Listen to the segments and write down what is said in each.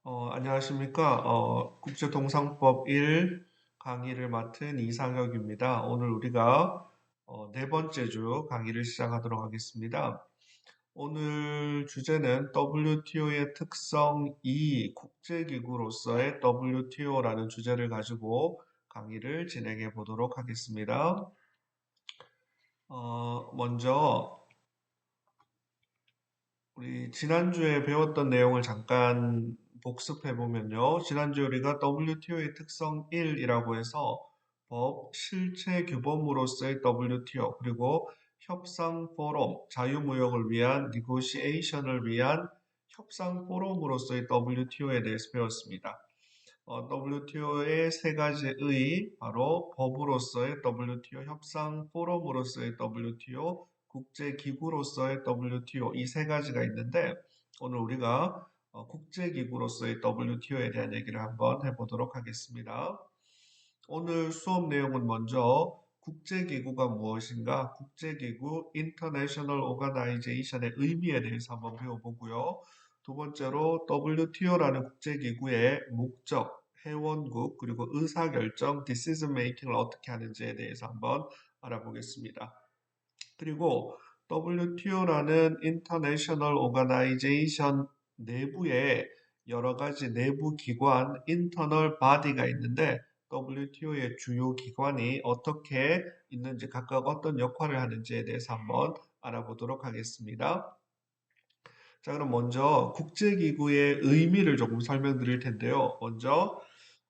안녕하십니까. 국제동상법 1 강의를 맡은 이상혁입니다. 오늘 우리가 네 번째 주 강의를 시작하도록 하겠습니다. 오늘 주제는 WTO의 특성 2 국제기구로서의 WTO라는 주제를 가지고 강의를 진행해 보도록 하겠습니다. 먼저 우리 지난주에 배웠던 내용을 잠깐 복습해 보면요. 지난주에 우리가 WTO의 특성 1이라고 해서 법 실체 규범으로서의 WTO 그리고 협상 포럼, 자유무역을 위한 니고시에이션을 위한 협상 포럼으로서의 WTO에 대해서 배웠습니다. WTO의 세 가지의 바로 법으로서의 WTO, 협상 포럼으로서의 WTO, 국제기구로서의 WTO 이 세 가지가 있는데 오늘 우리가 국제기구로서의 WTO에 대한 얘기를 한번 해보도록 하겠습니다. 오늘 수업 내용은 먼저 국제기구가 무엇인가, 국제기구 International Organization의 의미에 대해서 한번 배워보고요. 두 번째로 WTO라는 국제기구의 목적, 회원국, 그리고 의사결정, decision making을 어떻게 하는지에 대해서 한번 알아보겠습니다. 그리고 WTO라는 International Organization 내부에 여러 가지 내부 기관, internal body가 있는데 WTO의 주요 기관이 어떻게 있는지 각각 어떤 역할을 하는지에 대해서 한번 알아보도록 하겠습니다. 자, 그럼 먼저 국제기구의 의미를 조금 설명드릴 텐데요. 먼저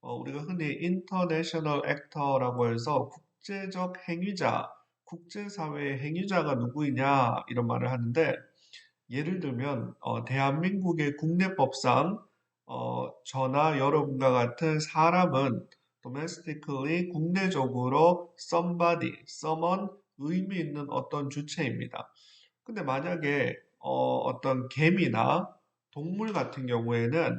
우리가 흔히 international actor라고 해서 국제적 행위자, 국제사회의 행위자가 누구이냐 이런 말을 하는데 예를 들면 대한민국의 국내법상 저나 여러분과 같은 사람은 domestically 국내적으로 somebody, someone 의미 있는 어떤 주체입니다. 근데 만약에 어떤 개미나 동물 같은 경우에는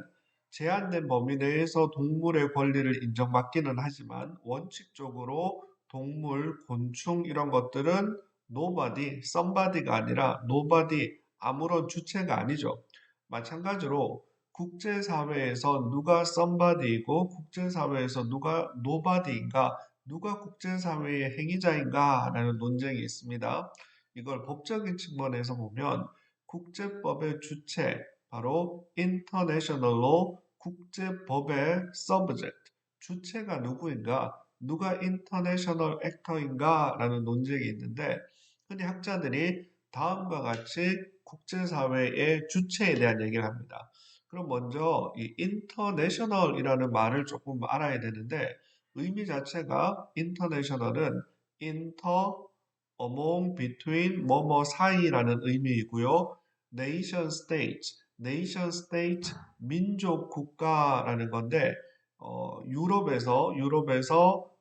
제한된 범위 내에서 동물의 권리를 인정받기는 하지만 원칙적으로 동물, 곤충 이런 것들은 nobody, somebody가 아니라 nobody, 아무런 주체가 아니죠. 마찬가지로 국제사회에서 누가 somebody이고 국제사회에서 누가 nobody인가, 누가 국제사회의 행위자인가 라는 논쟁이 있습니다. 이걸 법적인 측면에서 보면 국제법의 주체, 바로 international law, 국제법의 subject, 주체가 누구인가, 누가 international actor인가 라는 논쟁이 있는데 흔히 학자들이 다음과 같이 국제사회의 주체에 대한 얘기를 합니다. 그럼 먼저 이 international이라는 말을 조금 알아야 되는데 의미 자체가 international은 inter, among, between, 뭐뭐 사이라는 의미이고요. nation state, nation state, 민족 국가라는 건데 유럽에서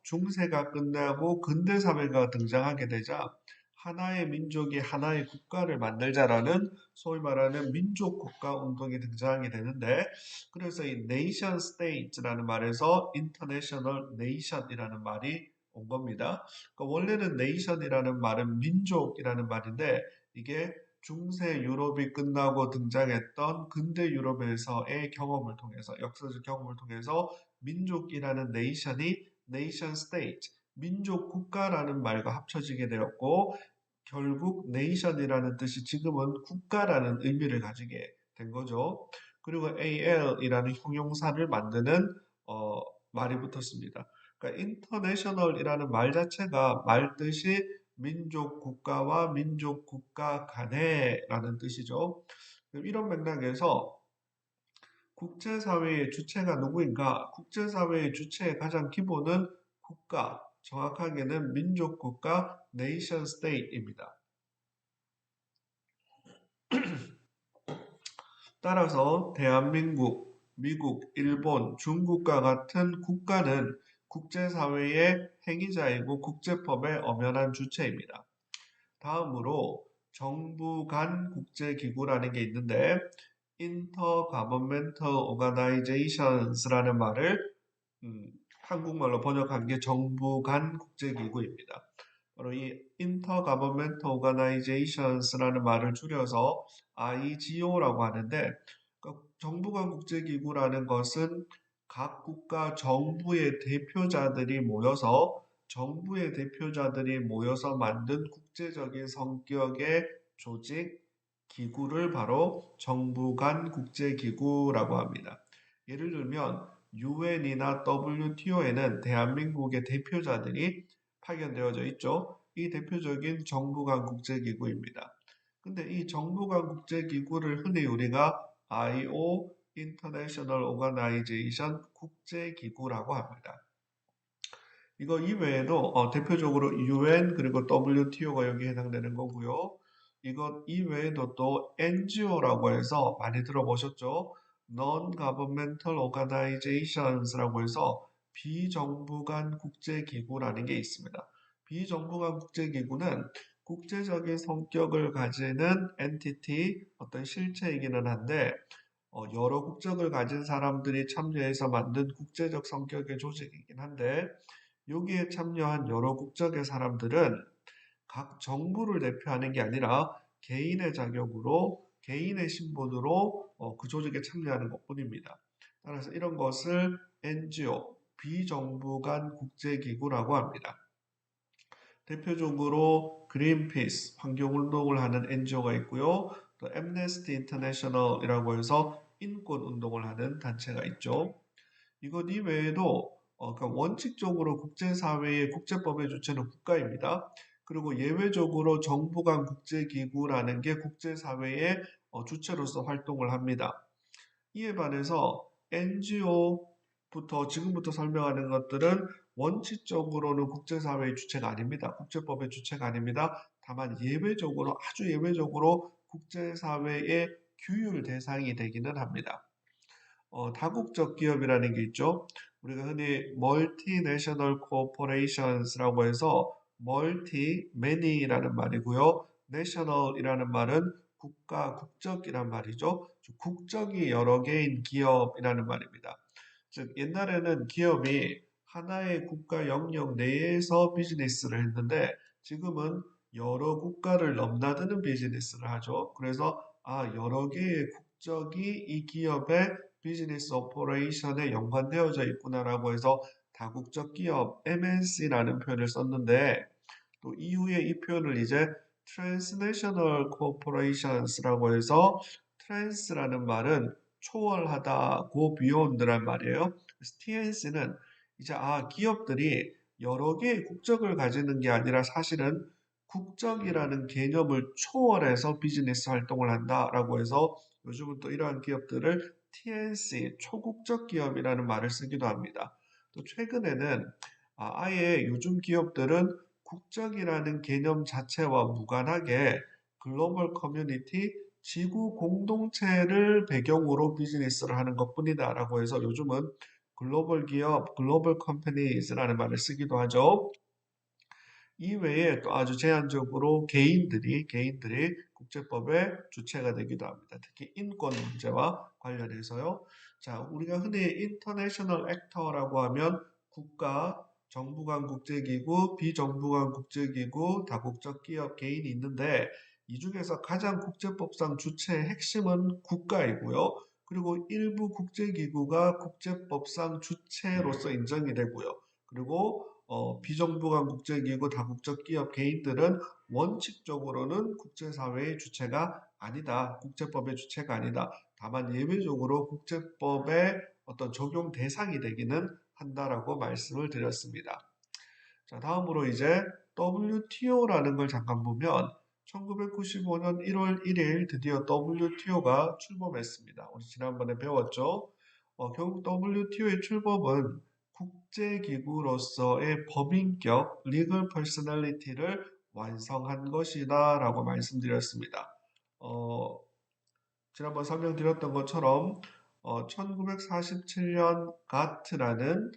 중세가 끝나고 근대 사회가 등장하게 되자 하나의 민족이 하나의 국가를 만들자라는 소위 말하는 민족 국가 운동이 등장하게 되는데 그래서 이 nation state라는 말에서 international nation이라는 말이 온 겁니다. 그러니까 원래는 nation이라는 말은 민족이라는 말인데 이게 중세 유럽이 끝나고 등장했던 근대 유럽에서의 경험을 통해서 역사적 경험을 통해서 민족이라는 nation이 nation state, 민족 국가라는 말과 합쳐지게 되었고 결국 nation이라는 뜻이 지금은 국가라는 의미를 가지게 된 거죠. 그리고 AL이라는 형용사를 만드는 말이 붙었습니다. 그러니까 international이라는 말 자체가 말 뜻이 민족 국가와 민족 국가 간에라는 뜻이죠. 이런 맥락에서 국제사회의 주체가 누구인가? 국제사회의 주체의 가장 기본은 국가, 정확하게는 민족국가, nation state입니다. 따라서 대한민국, 미국, 일본, 중국과 같은 국가는 국제사회의 행위자이고 국제법의 엄연한 주체입니다. 다음으로 정부 간 국제기구라는 게 있는데 Intergovernmental Organizations라는 말을 한국말로 번역한 게 정부 간 국제기구입니다. 바로 이 Intergovernmental Organizations라는 말을 줄여서 IGO라고 하는데 그러니까 정부간 국제기구라는 것은 각 국가 정부의 대표자들이 모여서 만든 국제적인 성격의 조직, 기구를 바로 정부 간 국제기구라고 합니다. 예를 들면 UN이나 WTO에는 대한민국의 대표자들이 파견되어져 있죠. 이 대표적인 정부 간 국제기구입니다. 근데 이 정부 간 국제기구를 흔히 우리가 IO, International Organization 국제기구라고 합니다. 이거 이외에도 대표적으로 UN 그리고 WTO가 여기에 해당되는 거고요. 이것 이외에도 또 NGO라고 해서 많이 들어보셨죠? Non-Governmental Organizations라고 해서 비정부 간 국제기구라는 게 있습니다. 비정부 간 국제기구는 국제적인 성격을 가지는 엔티티, 어떤 실체이기는 한데 여러 국적을 가진 사람들이 참여해서 만든 국제적 성격의 조직이긴 한데 여기에 참여한 여러 국적의 사람들은 각 정부를 대표하는 게 아니라 개인의 자격으로 개인의 신분으로 그 조직에 참여하는 것뿐입니다. 따라서 이런 것을 NGO, 비정부 간 국제기구라고 합니다. 대표적으로 그린피스, 환경운동을 하는 NGO가 있고요. 또 엠네스티 인터내셔널이라고 해서 인권운동을 하는 단체가 있죠. 이것 이외에도 그러니까 원칙적으로 국제사회의 국제법의 주체는 국가입니다. 그리고 예외적으로 정부 간 국제기구라는 게 국제사회의 주체로서 활동을 합니다. 이에 반해서 NGO부터 지금부터 설명하는 것들은 원칙적으로는 국제사회의 주체가 아닙니다. 국제법의 주체가 아닙니다. 다만 예외적으로 아주 예외적으로 국제사회의 규율 대상이 되기는 합니다. 다국적 기업이라는 게 있죠. 우리가 흔히 멀티내셔널 코퍼레이션스라고 해서 멀티, 매니라는 말이고요. 내셔널이라는 말은 국가, 국적이란 말이죠. 국적이 여러 개인 기업이라는 말입니다. 즉 옛날에는 기업이 하나의 국가 영역 내에서 비즈니스를 했는데 지금은 여러 국가를 넘나드는 비즈니스를 하죠. 그래서 여러 개의 국적이 이 기업의 비즈니스 오퍼레이션에 연관되어져 있구나라고 해서 다국적 기업 MNC라는 표현을 썼는데 또 이후에 이 표현을 이제 Transnational Corporations라고 해서 trans라는 말은 초월하다고 beyond란 말이에요. 그래서 TNC는 이제 기업들이 여러 개의 국적을 가지는 게 아니라 사실은 국적이라는 개념을 초월해서 비즈니스 활동을 한다라고 해서 요즘은 또 이러한 기업들을 TNC, 초국적 기업이라는 말을 쓰기도 합니다. 또 최근에는 아예 요즘 기업들은 국적이라는 개념 자체와 무관하게 글로벌 커뮤니티, 지구 공동체를 배경으로 비즈니스를 하는 것뿐이다라고 해서 요즘은 글로벌 기업, 글로벌 컴퍼니즈라는 말을 쓰기도 하죠. 이외에 또 아주 제한적으로 개인들이 국제법의 주체가 되기도 합니다. 특히 인권 문제와 관련해서요. 자, 우리가 흔히 인터내셔널 액터라고 하면 국가, 정부 간 국제기구, 비정부 간 국제기구, 다국적 기업, 개인이 있는데 이 중에서 가장 국제법상 주체의 핵심은 국가이고요. 그리고 일부 국제기구가 국제법상 주체로서 인정이 되고요. 그리고 비정부 간 국제기구, 다국적 기업, 개인들은 원칙적으로는 국제사회의 주체가 아니다. 국제법의 주체가 아니다. 다만 예외적으로 국제법의 어떤 적용 대상이 되기는 한다라고 말씀을 드렸습니다. 자, 다음으로 이제 WTO라는 걸 잠깐 보면 1995년 1월 1일 드디어 WTO가 출범했습니다. 우리 지난번에 배웠죠? 결국 WTO의 출범은 국제기구로서의 법인격, 리걸 퍼스널리티를 완성한 것이다 라고 말씀드렸습니다. 지난번 설명드렸던 것처럼 1947년 가트라는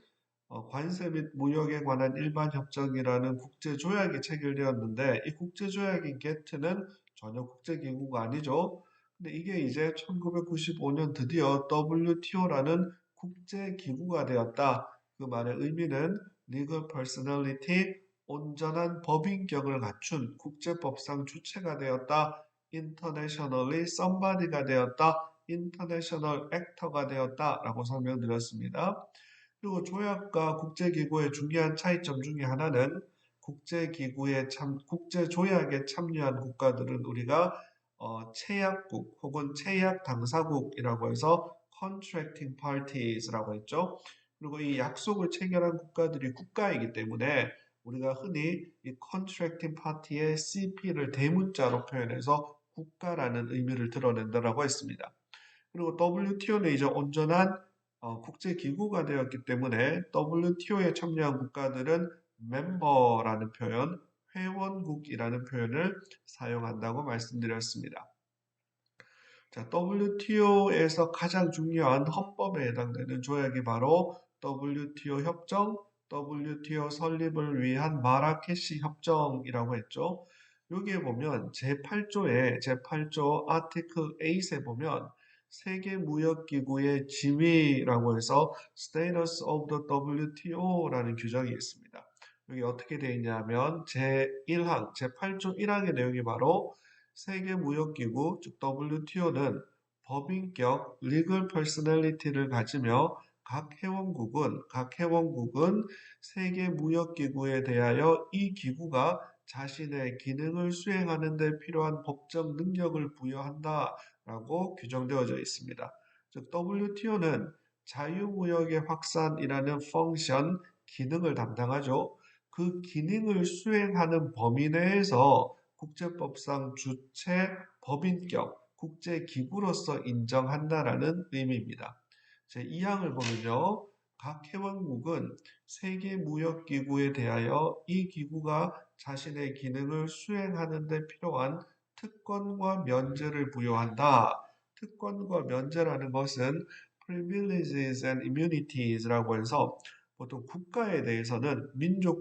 관세 및 무역에 관한 일반 협정이라는 국제 조약이 체결되었는데 이 국제 조약인 게트는 전혀 국제 기구가 아니죠. 근데 이게 이제 1995년 드디어 WTO라는 국제 기구가 되었다. 그 말의 의미는 legal personality, 온전한 법인격을 갖춘 국제법상 주체가 되었다. internationally somebody가 되었다. 인터내셔널 액터가 되었다라고 설명드렸습니다. 그리고 조약과 국제기구의 중요한 차이점 중에 하나는 국제조약에 참여한 국가들은 우리가 체약국 혹은 체약 당사국이라고 해서 contracting parties라고 했죠. 그리고 이 약속을 체결한 국가들이 국가이기 때문에 우리가 흔히 이 contracting party의 CP를 대문자로 표현해서 국가라는 의미를 드러낸다라고 했습니다. 그리고 WTO는 이제 온전한 국제기구가 되었기 때문에 WTO에 참여한 국가들은 멤버라는 표현, 회원국이라는 표현을 사용한다고 말씀드렸습니다. 자, WTO에서 가장 중요한 헌법에 해당되는 조약이 바로 WTO 협정, WTO 설립을 위한 마라케시 협정이라고 했죠. 여기에 보면 제8조 아티클 8에 보면 세계무역기구의 지위라고 해서 Status of the WTO라는 규정이 있습니다. 여기 어떻게 되어 있냐면 제1항, 제8조 1항의 내용이 바로 세계무역기구, 즉 WTO는 법인격 legal personality를 가지며 각 회원국은 세계무역기구에 대하여 이 기구가 자신의 기능을 수행하는 데 필요한 법적 능력을 부여한다라고 규정되어져 있습니다. 즉 WTO는 자유무역의 확산이라는 펑션, 기능을 담당하죠. 그 기능을 수행하는 범위 내에서 국제법상 주체 법인격 국제기구로서 인정한다라는 의미입니다. 제2항을 보면요. 각 회원국은 세계무역기구에 대하여 이 기구가 자신의 기능을 수행하는 데 필요한 특권과 면제를 부여한다. 특권과 면제라는 것은 privileges and immunities라고 해서 보통 국가에 대해서는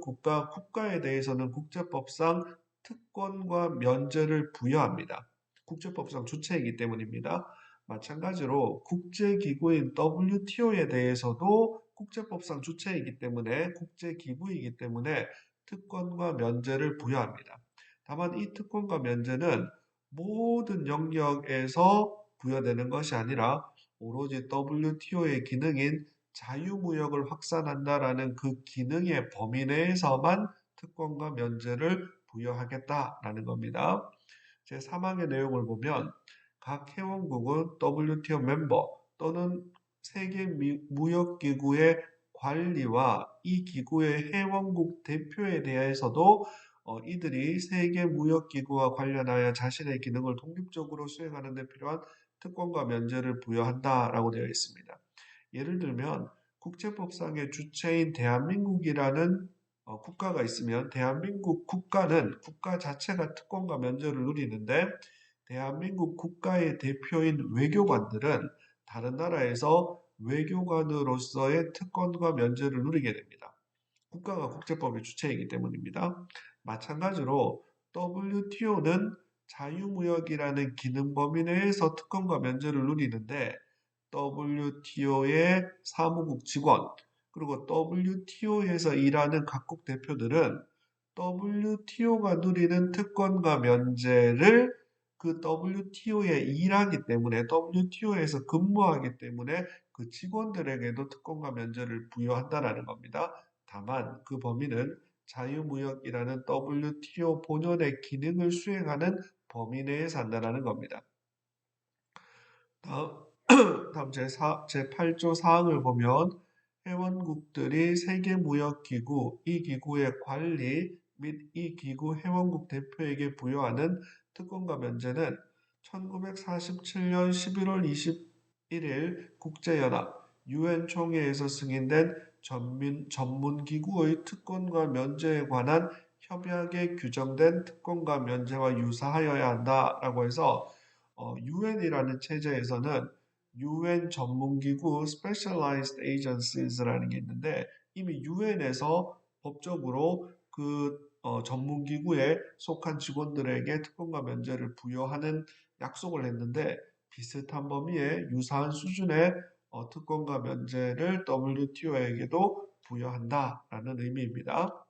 국가에 대해서는 국제법상 특권과 면제를 부여합니다. 국제법상 주체이기 때문입니다. 마찬가지로 국제기구인 WTO에 대해서도 국제법상 주체이기 때문에 국제기구이기 때문에 특권과 면제를 부여합니다. 다만 이 특권과 면제는 모든 영역에서 부여되는 것이 아니라 오로지 WTO의 기능인 자유무역을 확산한다라는 그 기능의 범위 내에서만 특권과 면제를 부여하겠다라는 겁니다. 제3항의 내용을 보면 각 회원국은 WTO 멤버 또는 세계무역기구의 관리와 이 기구의 회원국 대표에 대해서도 이들이 세계무역기구와 관련하여 자신의 기능을 독립적으로 수행하는 데 필요한 특권과 면제를 부여한다라고 되어 있습니다. 예를 들면 국제법상의 주체인 대한민국이라는 국가가 있으면 대한민국 국가 자체가 특권과 면제를 누리는데 대한민국 국가의 대표인 외교관들은 다른 나라에서 외교관으로서의 특권과 면제를 누리게 됩니다. 국가가 국제법의 주체이기 때문입니다. 마찬가지로 WTO는 자유무역이라는 기능 범위 내에서 특권과 면제를 누리는데 WTO의 사무국 직원, 그리고 WTO에서 일하는 각국 대표들은 WTO가 누리는 특권과 면제를 그 WTO에 일하기 때문에 WTO에서 근무하기 때문에 그 직원들에게도 특권과 면제를 부여한다는 겁니다. 다만 그 범위는 자유무역이라는 WTO 본연의 기능을 수행하는 범위 내에 산다는 겁니다. 다음 제8조 사항을 보면 회원국들이 세계무역기구, 이 기구의 관리 및 이 기구 회원국 대표에게 부여하는 특권과 면제는 1947년 11월 21일 국제연합 UN 총회에서 승인된 전문기구의 특권과 면제에 관한 협약에 규정된 특권과 면제와 유사하여야 한다라고 해서 UN이라는 체제에서는 UN 전문기구 Specialized Agencies라는 게 있는데 이미 UN에서 법적으로 그 전문기구에 속한 직원들에게 특권과 면제를 부여하는 약속을 했는데 비슷한 범위의 유사한 수준의 특권과 면제를 WTO에게도 부여한다라는 의미입니다.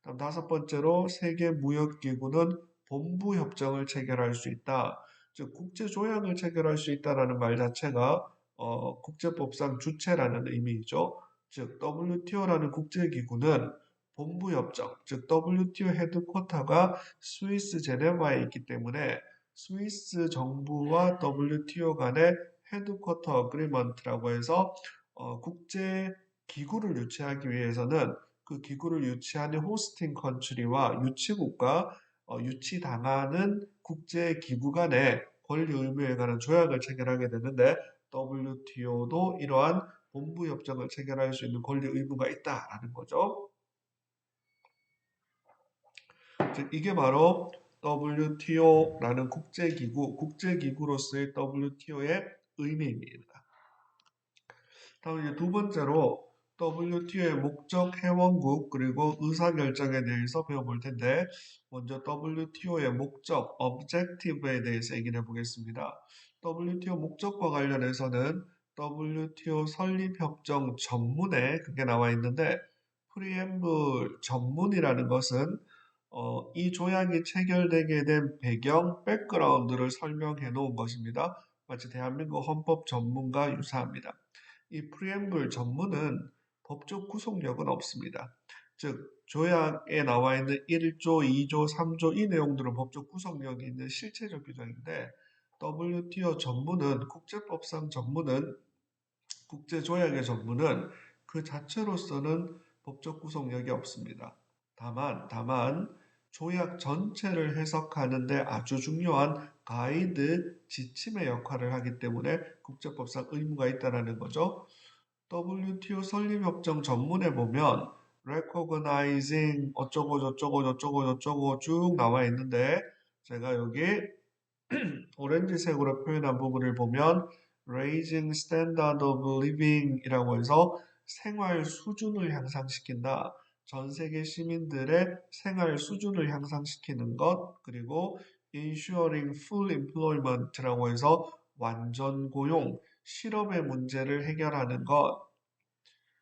다음 다섯 번째로 세계무역기구는 본부협정을 체결할 수 있다. 즉 국제 조약을 체결할 수 있다라는 말 자체가 국제법상 주체라는 의미이죠. 즉 WTO라는 국제기구는 본부협정, 즉 WTO 헤드쿼터가 스위스 제네바에 있기 때문에 스위스 정부와 WTO 간의 헤드쿼터 어그리먼트라고 해서 국제 기구를 유치하기 위해서는 그 기구를 유치하는 호스팅 컨트리와 유치국과 유치당하는 국제 기구 간의 권리 의무에 관한 조약을 체결하게 되는데 WTO도 이러한 본부 협정을 체결할 수 있는 권리 의무가 있다라는 거죠. 즉 이게 바로 WTO라는 국제기구로서의 WTO의 의미입니다. 다음 이제 두 번째로 WTO의 목적 회원국 그리고 의사결정에 대해서 배워볼 텐데 먼저 WTO의 목적, objective에 대해서 얘기를 해보겠습니다. WTO 목적과 관련해서는 WTO 설립협정 전문에 그게 나와 있는데 프리엠블 전문이라는 것은 이 조약이 체결되게 된 배경, 백그라운드를 설명해 놓은 것입니다. 마치 대한민국 헌법 전문과 유사합니다. 이 프리엠블 전문은 법적 구속력은 없습니다. 즉 조약에 나와 있는 1조, 2조, 3조 이 내용들은 법적 구속력이 있는 실체적 규정인데 WTO 전문은 국제법상 전문은 국제조약의 전문은 그 자체로서는 법적 구속력이 없습니다. 다만 조약 전체를 해석하는 데 아주 중요한 가이드, 지침의 역할을 하기 때문에 국제법상 의무가 있다는 거죠. WTO 설립협정 전문에 보면 recognizing 어쩌고 저쩌고 저쩌고 저쩌고 쭉 나와 있는데 제가 여기 오렌지색으로 표현한 부분을 보면 raising standard of living 이라고 해서 생활 수준을 향상시킨다. 전 세계 시민들의 생활 수준을 향상시키는 것, 그리고 ensuring full employment라고 해서 완전 고용, 실업의 문제를 해결하는 것,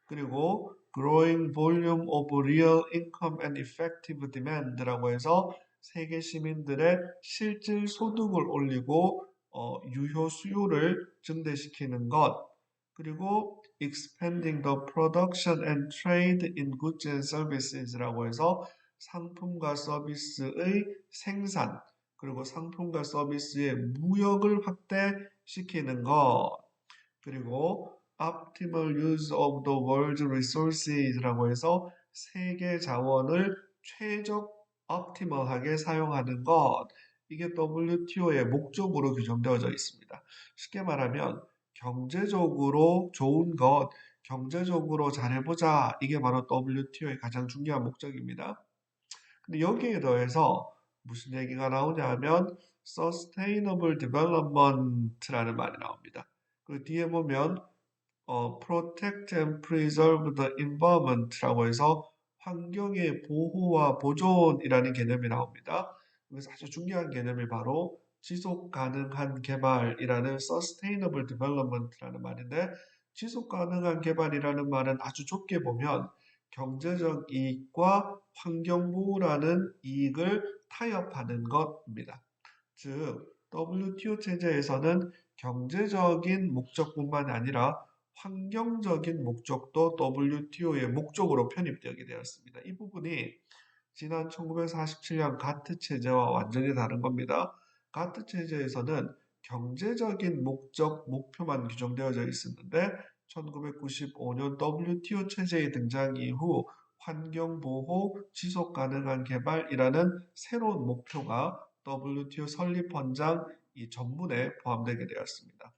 그리고 growing volume of real income and effective demand라고 해서 세계 시민들의 실질 소득을 올리고 유효 수요를 증대시키는 것, 그리고 expanding the production and trade in goods and services라고 해서 상품과 서비스의 생산, 그리고 상품과 서비스의 무역을 확대시키는 것, 그리고 optimal use of the world's resources라고 해서 세계 자원을 최적 optimal하게 사용하는 것. 이게 WTO의 목적으로 규정되어져 있습니다. 쉽게 말하면 경제적으로 좋은 것, 경제적으로 잘해보자. 이게 바로 WTO의 가장 중요한 목적입니다. 근데 여기에 더해서 무슨 얘기가 나오냐 하면 Sustainable Development라는 말이 나옵니다. 그 뒤에 보면 protect and preserve the environment라고 해서 환경의 보호와 보존이라는 개념이 나옵니다. 그래서 아주 중요한 개념이 바로 지속 가능한 개발이라는 sustainable development라는 말인데 지속 가능한 개발이라는 말은 아주 좁게 보면 경제적 이익과 환경 보호라는 이익을 타협하는 것입니다. 즉 WTO 체제에서는 경제적인 목적뿐만 아니라 환경적인 목적도 WTO의 목적으로 편입되게 되었습니다. 이 부분이 지난 1947년 가트 체제와 완전히 다른 겁니다. 가트 체제에서는 경제적인 목적, 목표만 규정되어져 있었는데 1995년 WTO 체제의 등장 이후 환경보호, 지속가능한 개발이라는 새로운 목표가 WTO 설립헌장 이 전문에 포함되게 되었습니다.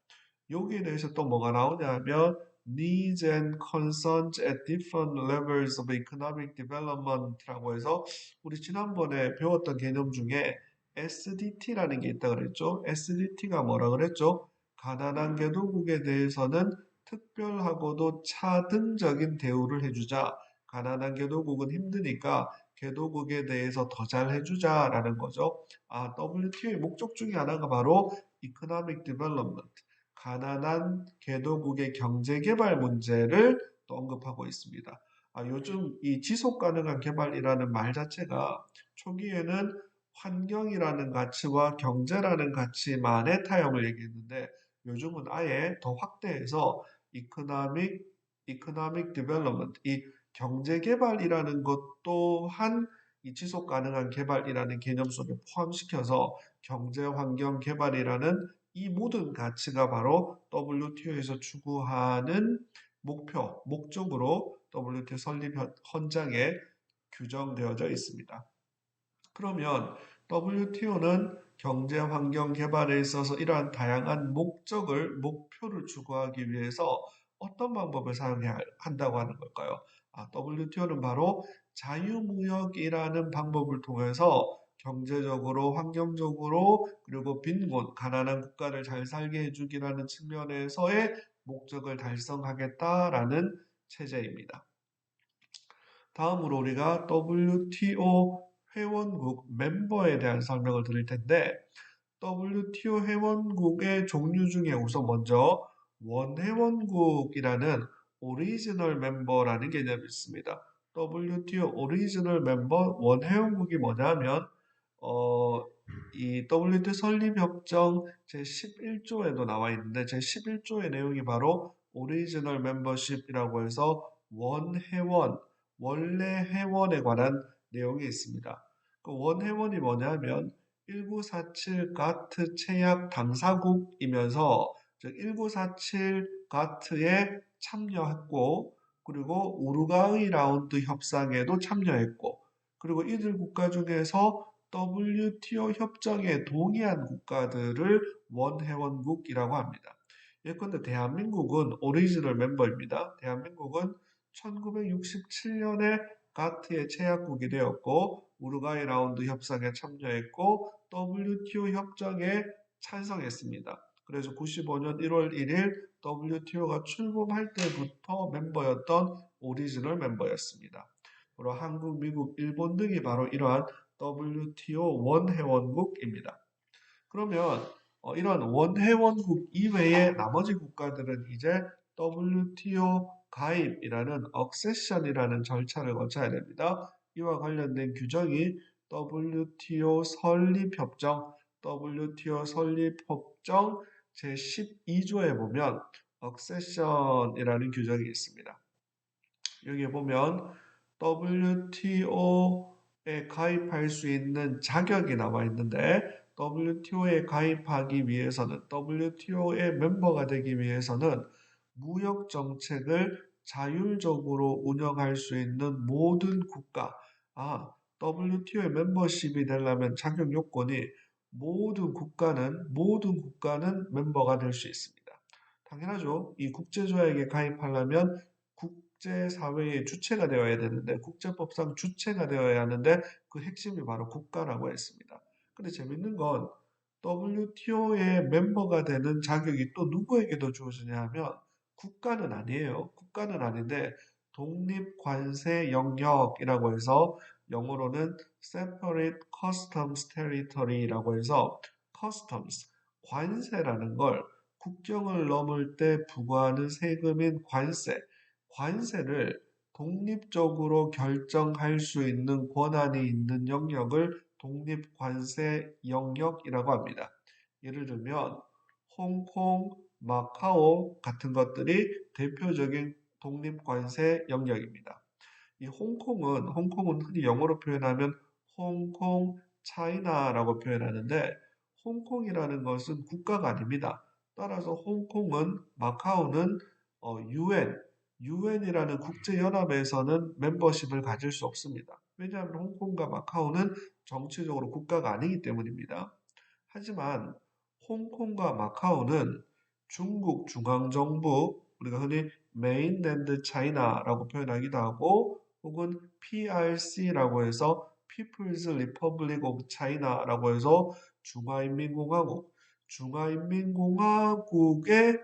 여기에 대해서 또 뭐가 나오냐 하면 needs and concerns at different levels of economic development라고 해서 우리 지난번에 배웠던 개념 중에 SDT라는 게 있다 그랬죠. SDT가 뭐라 그랬죠? 가난한 개도국에 대해서는 특별하고도 차등적인 대우를 해주자. 가난한 개도국은 힘드니까 개도국에 대해서 더 잘 해주자라는 거죠. WTO의 목적 중에 하나가 바로 Economic Development, 가난한 개도국의 경제개발 문제를 또 언급하고 있습니다. 요즘 이 지속가능한 개발이라는 말 자체가 초기에는 환경이라는 가치와 경제라는 가치만의 타협을 얘기했는데 요즘은 아예 더 확대해서 economic, economic development, 이 경제 개발이라는 것 또한 이 지속 가능한 개발이라는 개념 속에 포함시켜서 경제 환경 개발이라는 이 모든 가치가 바로 WTO에서 추구하는 목적으로 WTO 설립 헌장에 규정되어져 있습니다. 그러면 WTO는 경제 환경 개발에 있어서 이러한 다양한 목표를 추구하기 위해서 어떤 방법을 사용해야 한다고 하는 걸까요? WTO는 바로 자유무역이라는 방법을 통해서 경제적으로, 환경적으로, 그리고 빈곤, 가난한 국가를 잘 살게 해주기라는 측면에서의 목적을 달성하겠다라는 체제입니다. 다음으로 우리가 WTO 회원국 멤버에 대한 설명을 드릴 텐데 WTO 회원국의 종류 중에 우선 먼저 원회원국이라는 오리지널 멤버라는 개념이 있습니다. WTO 오리지널 멤버 원회원국이 뭐냐면 이 WTO 설립협정 제11조에도 나와 있는데 제11조의 내용이 바로 오리지널 멤버십이라고 해서 원회원, 원래 회원에 관한 내용이 있습니다. 그 원회원이 뭐냐면 1947 가트 체약 당사국이면서 즉 1947 가트에 참여했고 그리고 우루과이 라운드 협상에도 참여했고 그리고 이들 국가 중에서 WTO 협정에 동의한 국가들을 원회원국이라고 합니다. 예컨대 대한민국은 오리지널 멤버입니다. 대한민국은 1967년에 가트의 체약국이 되었고 우루과이 라운드 협상에 참여했고 WTO 협정에 찬성했습니다. 그래서 95년 1월 1일 WTO가 출범할 때부터 멤버였던 오리지널 멤버였습니다. 그리고 한국, 미국, 일본 등이 바로 이러한 WTO 원회원국입니다. 그러면 이런 원회원국 이외의 나머지 국가들은 이제 WTO 가입이라는 억세션이라는 절차를 거쳐야 됩니다. 이와 관련된 규정이 WTO 설립협정, WTO 설립협정 제12조에 보면 억세션이라는 규정이 있습니다. 여기에 보면 WTO에 가입할 수 있는 자격이 나와 있는데 WTO에 가입하기 위해서는 WTO의 멤버가 되기 위해서는 무역 정책을 자율적으로 운영할 수 있는 모든 국가, WTO의 멤버십이 되려면 자격 요건이 모든 국가는 멤버가 될 수 있습니다. 당연하죠. 이 국제조약에 가입하려면 국제사회의 주체가 되어야 되는데 국제법상 주체가 되어야 하는데 그 핵심이 바로 국가라고 했습니다. 근데 재밌는 건 WTO의 멤버가 되는 자격이 또 누구에게도 주어지냐 하면 국가는 아니에요. 국가는 아닌데 독립관세 영역이라고 해서 영어로는 Separate Customs Territory라고 해서 Customs, 관세라는 걸 국경을 넘을 때 부과하는 세금인 관세를 독립적으로 결정할 수 있는 권한이 있는 영역을 독립관세 영역이라고 합니다. 예를 들면 홍콩, 마카오 같은 것들이 대표적인 독립관세 영역입니다. 이 홍콩은 흔히 영어로 표현하면 홍콩 차이나라고 표현하는데 홍콩이라는 것은 국가가 아닙니다. 따라서 홍콩은 마카오는 유엔이라는 국제연합에서는 멤버십을 가질 수 없습니다. 왜냐하면 홍콩과 마카오는 정치적으로 국가가 아니기 때문입니다. 하지만 홍콩과 마카오는 중국 중앙정부, 우리가 흔히 메인랜드 차이나라고 표현하기도 하고 혹은 PRC라고 해서 People's Republic of China라고 해서 중화인민공화국의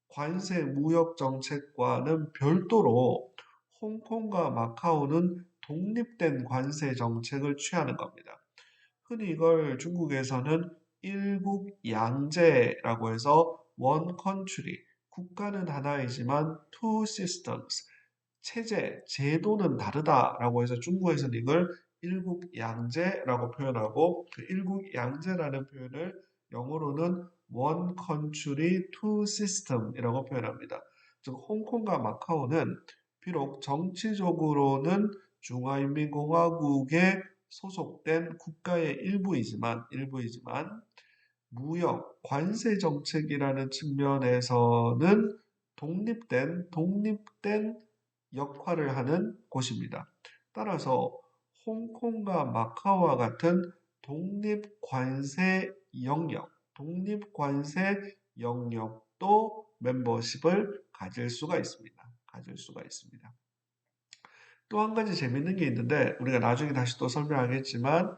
관세 무역 정책과는 별도로 홍콩과 마카오는 독립된 관세 정책을 취하는 겁니다. 흔히 이걸 중국에서는 일국양제라고 해서 one country, 국가는 하나이지만 two systems, 제도는 다르다라고 해서 중국에서는 이걸 일국양제라고 표현하고 그 일국양제라는 표현을 영어로는 One Country, Two System이라고 표현합니다. 즉 홍콩과 마카오는 비록 정치적으로는 중화인민공화국에 소속된 국가의 일부이지만 무역, 관세 정책이라는 측면에서는 독립된 역할을 하는 곳입니다. 따라서 홍콩과 마카오와 같은 독립관세 영역도 멤버십을 가질 수가 있습니다. 또 한 가지 재밌는 게 있는데 우리가 나중에 다시 또 설명하겠지만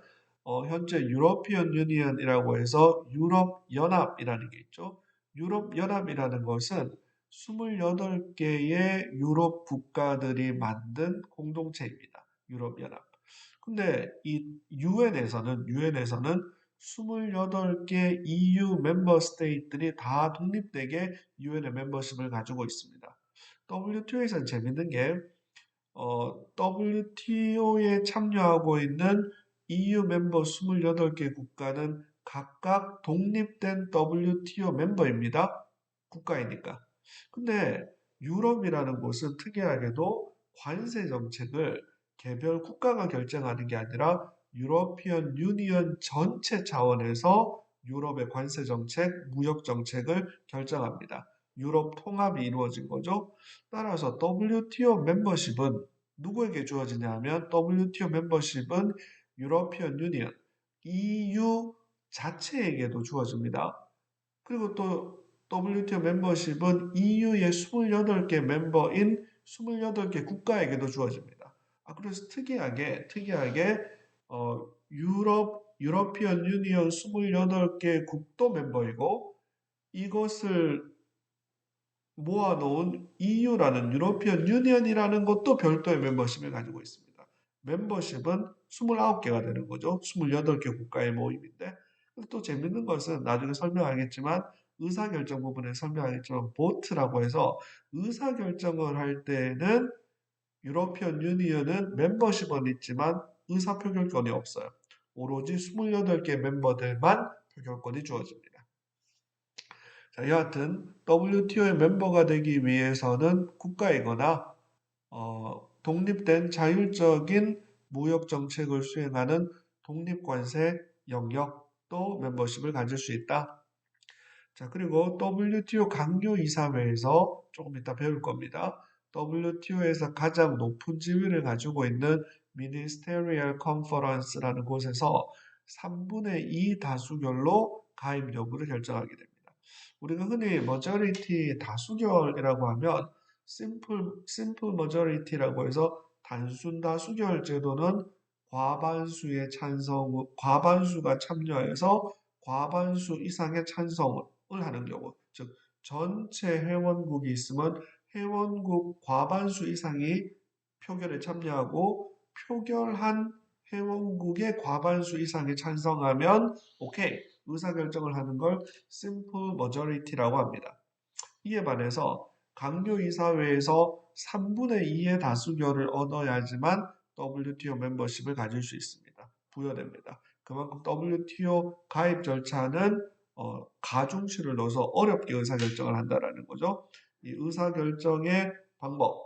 현재 유러피언 유니언이라고 해서 유럽 연합이라는 게 있죠. 유럽 연합이라는 것은 28개의 유럽 국가들이 만든 공동체입니다. 유럽 연합. 근데 이 유엔에서는 28개 EU 멤버 스테이트들이 다 독립되게 유엔의 멤버십을 가지고 있습니다. WTO에서는 재밌는 게 WTO에 참여하고 있는 EU 멤버 28개 국가는 각각 독립된 WTO 멤버입니다. 국가이니까. 근데 유럽이라는 곳은 특이하게도 관세 정책을 개별 국가가 결정하는 게 아니라 유러피언 유니언 전체 차원에서 유럽의 관세 정책, 무역 정책을 결정합니다. 유럽 통합이 이루어진 거죠. 따라서 WTO 멤버십은 누구에게 주어지냐 하면 WTO 멤버십은 유러피언 유니언, EU 자체에게도 주어집니다. 그리고 또 WTO 멤버십은 EU의 28개 멤버인 28개 국가에게도 주어집니다. 그래서 특이하게 유러피언 유니언 28개 국도 멤버이고 이것을 모아놓은 EU라는 유로피언 유니언이라는 것도 별도의 멤버십을 가지고 있습니다. 멤버십은 29개가 되는 거죠. 28개 국가의 모임인데 또 재밌는 것은 나중에 설명하겠지만 의사결정 부분에 설명하겠지만 보트라고 해서 의사결정을 할 때는 유로피언 유니언은 멤버십은 있지만 의사표결권이 없어요. 오로지 28개 멤버들만 표결권이 주어집니다. 자, 여하튼 WTO의 멤버가 되기 위해서는 국가이거나 독립된 자율적인 무역 정책을 수행하는 독립관세 영역도 멤버십을 가질 수 있다. 자, 그리고 WTO 강요이사회에서 조금 이따 배울 겁니다. WTO에서 가장 높은 지위를 가지고 있는 Ministerial Conference라는 곳에서 3분의 2 다수결로 가입 여부를 결정하게 됩니다. 우리가 흔히 majority 다수결이라고 하면 simple majority라고 해서 단순 다수결 제도는 과반수가 참여해서 과반수 이상의 찬성을 하는 경우, 즉 전체 회원국이 있으면 회원국 과반수 이상이 표결에 참여하고 표결한 회원국의 과반수 이상이 찬성하면 오케이 의사결정을 하는 걸 simple majority라고 합니다. 이에 반해서 강요이사회에서 3분의 2의 다수결을 얻어야지만 WTO 멤버십을 가질 수 있습니다. 부여됩니다. 그만큼 WTO 가입 절차는 가중치를 넣어서 어렵게 의사결정을 한다는 거죠. 이 의사결정의 방법에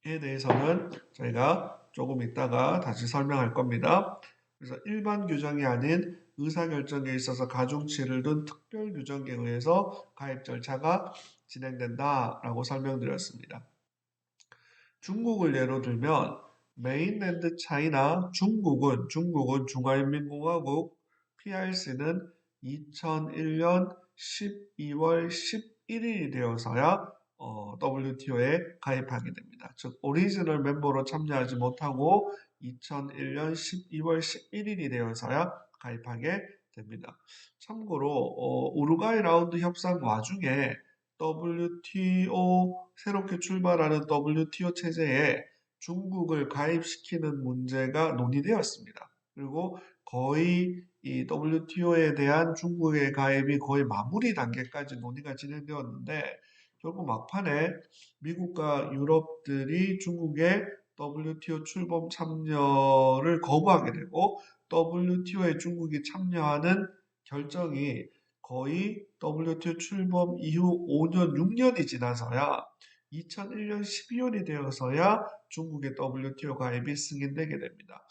대해서는 저희가 조금 있다가 다시 설명할 겁니다. 그래서 일반 규정이 아닌 의사결정에 있어서 가중치를 둔 특별 규정에 의해서 가입 절차가 진행된다라고 설명드렸습니다. 중국을 예로 들면 메인랜드 차이나 중국은 중화인민공화국 PRC는 2001년 12월 11일이 되어서야 WTO에 가입하게 됩니다. 즉 오리지널 멤버로 참여하지 못하고 2001년 12월 11일이 되어서야 가입하게 됩니다. 참고로 우루과이 라운드 협상 와중에 WTO 새롭게 출발하는 WTO 체제에 중국을 가입시키는 문제가 논의되었습니다. 그리고 거의 이 WTO에 대한 중국의 가입이 거의 마무리 단계까지 논의가 진행되었는데 결국 막판에 미국과 유럽들이 중국에 WTO 출범 참여를 거부하게 되고 WTO에 중국이 참여하는 결정이 거의 WTO 출범 이후 5년, 6년이 지나서야 2001년 12월이 되어서야 중국의 WTO 가입이 승인되게 됩니다.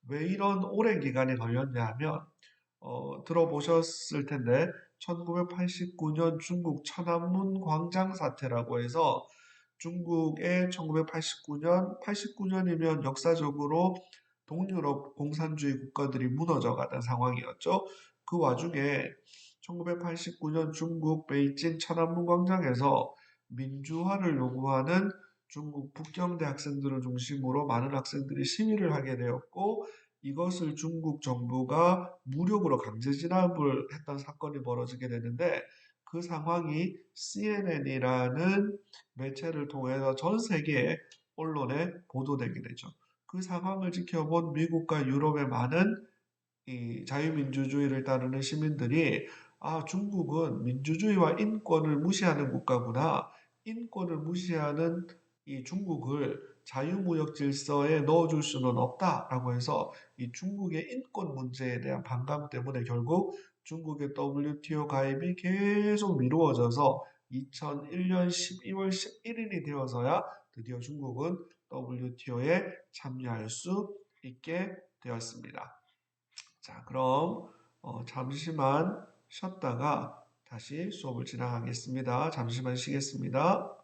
왜 이런 오랜 기간이 걸렸냐 하면 들어보셨을 텐데 1989년 중국 천안문 광장 사태라고 해서 중국의 1989년, 89년이면 역사적으로 동유럽 공산주의 국가들이 무너져 가던 상황이었죠. 그 와중에 1989년 중국 베이징 천안문 광장에서 민주화를 요구하는 중국 북경대 학생들을 중심으로 많은 학생들이 시위를 하게 되었고 이것을 중국 정부가 무력으로 강제 진압을 했던 사건이 벌어지게 되는데 그 상황이 CNN이라는 매체를 통해서 전 세계 언론에 보도되게 되죠. 그 상황을 지켜본 미국과 유럽의 많은 이 자유민주주의를 따르는 시민들이 중국은 민주주의와 인권을 무시하는 국가구나. 인권을 무시하는 이 중국을 자유무역 질서에 넣어줄 수는 없다라고 해서 이 중국의 인권 문제에 대한 반감 때문에 결국 중국의 WTO 가입이 계속 미루어져서 2001년 12월 11일이 되어서야 드디어 중국은 WTO에 참여할 수 있게 되었습니다. 자, 그럼 잠시만 쉬었다가 다시 수업을 진행하겠습니다. 잠시만 쉬겠습니다.